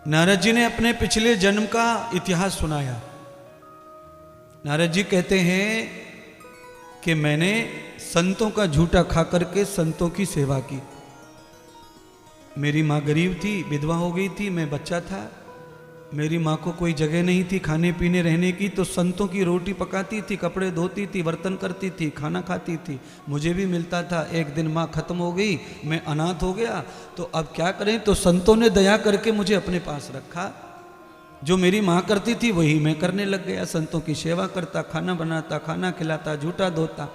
नारद जी ने अपने पिछले जन्म का इतिहास सुनाया। नारद जी कहते हैं कि मैंने संतों का झूठा खा करके संतों की सेवा की। मेरी माँ गरीब थी, विधवा हो गई थी, मैं बच्चा था, मेरी माँ को कोई जगह नहीं थी खाने पीने रहने की, तो संतों की रोटी पकाती थी, कपड़े धोती थी, बर्तन करती थी, खाना खाती थी, मुझे भी मिलता था। एक दिन माँ खत्म हो गई, मैं अनाथ हो गया, तो अब क्या करें, तो संतों ने दया करके मुझे अपने पास रखा। जो मेरी माँ करती थी वही मैं करने लग गया, संतों की सेवा करता, खाना बनाता, खाना खिलाता, झूठा धोता।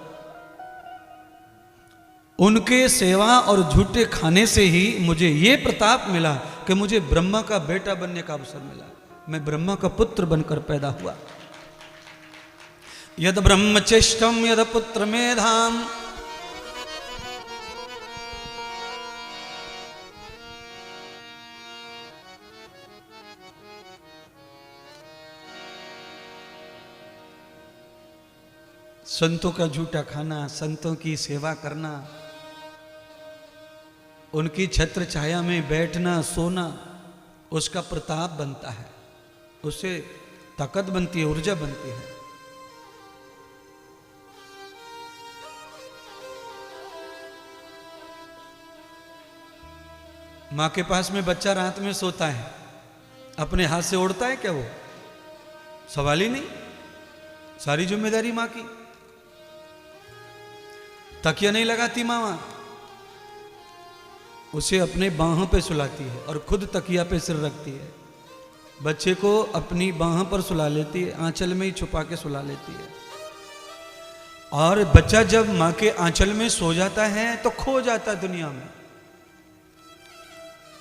उनके सेवा और झूठे खाने से ही मुझे ये प्रताप मिला कि मुझे ब्रह्मा का बेटा बनने का अवसर मिला। मैं ब्रह्मा का पुत्र बनकर पैदा हुआ। यद ब्रह्मचेष्टम यद पुत्र मेधाम, संतों का झूठा खाना, संतों की सेवा करना, उनकी छत्र छाया में बैठना सोना, उसका प्रताप बनता है, उससे ताकत बनती है, ऊर्जा बनती है। मां के पास में बच्चा रात में सोता है, अपने हाथ से उड़ता है क्या? वो सवाल ही नहीं, सारी जिम्मेदारी मां की। तकिया नहीं लगाती मां, उसे अपने बाहों पे सुलाती है और खुद तकिया पे सिर रखती है। बच्चे को अपनी बाहों पर सुला लेती है, आंचल में ही छुपा के सुला लेती है। और बच्चा जब मां के आंचल में सो जाता है तो खो जाता है दुनिया में।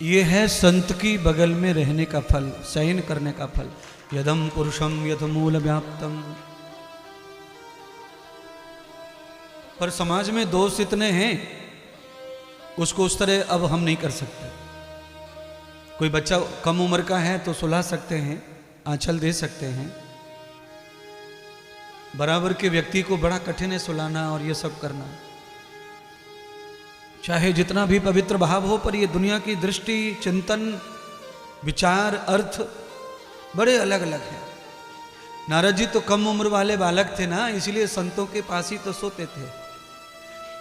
यह है संत की बगल में रहने का फल, शयन करने का फल। यदम पुरुषम यथ मूल व्याप्तम। पर समाज में दोष इतने हैं, उसको उस तरह अब हम नहीं कर सकते। कोई बच्चा कम उम्र का है तो सुला सकते हैं, आंचल दे सकते हैं। बराबर के व्यक्ति को बड़ा कठिन है सुलाना और ये सब करना। चाहे जितना भी पवित्र भाव हो, पर ये दुनिया की दृष्टि, चिंतन, विचार, अर्थ बड़े अलग अलग हैं। नारद जी तो कम उम्र वाले बालक थे ना, इसलिए संतों के पास ही तो सोते थे।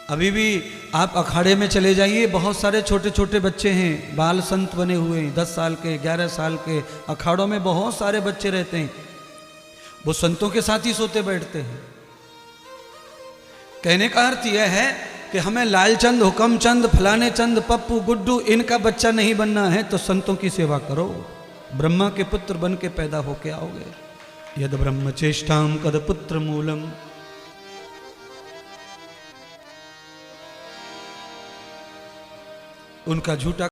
अभी भी आप अखाड़े में चले जाइए, बहुत सारे छोटे छोटे बच्चे हैं, बाल संत बने हुए हैं, 10 साल के, 11 साल के। अखाड़ों में बहुत सारे बच्चे रहते हैं, वो संतों के साथ ही सोते बैठते हैं। कहने का अर्थ यह है कि हमें लालचंद, हुक्मचंद, फलाने चंद, पप्पू, गुड्डू इनका बच्चा नहीं बनना है, तो संतों की सेवा करो, ब्रह्मा के पुत्र बन के पैदा होके आओगे। यद ब्रह्मचेष्टाम कद पुत्र मूलम। उनका झूठा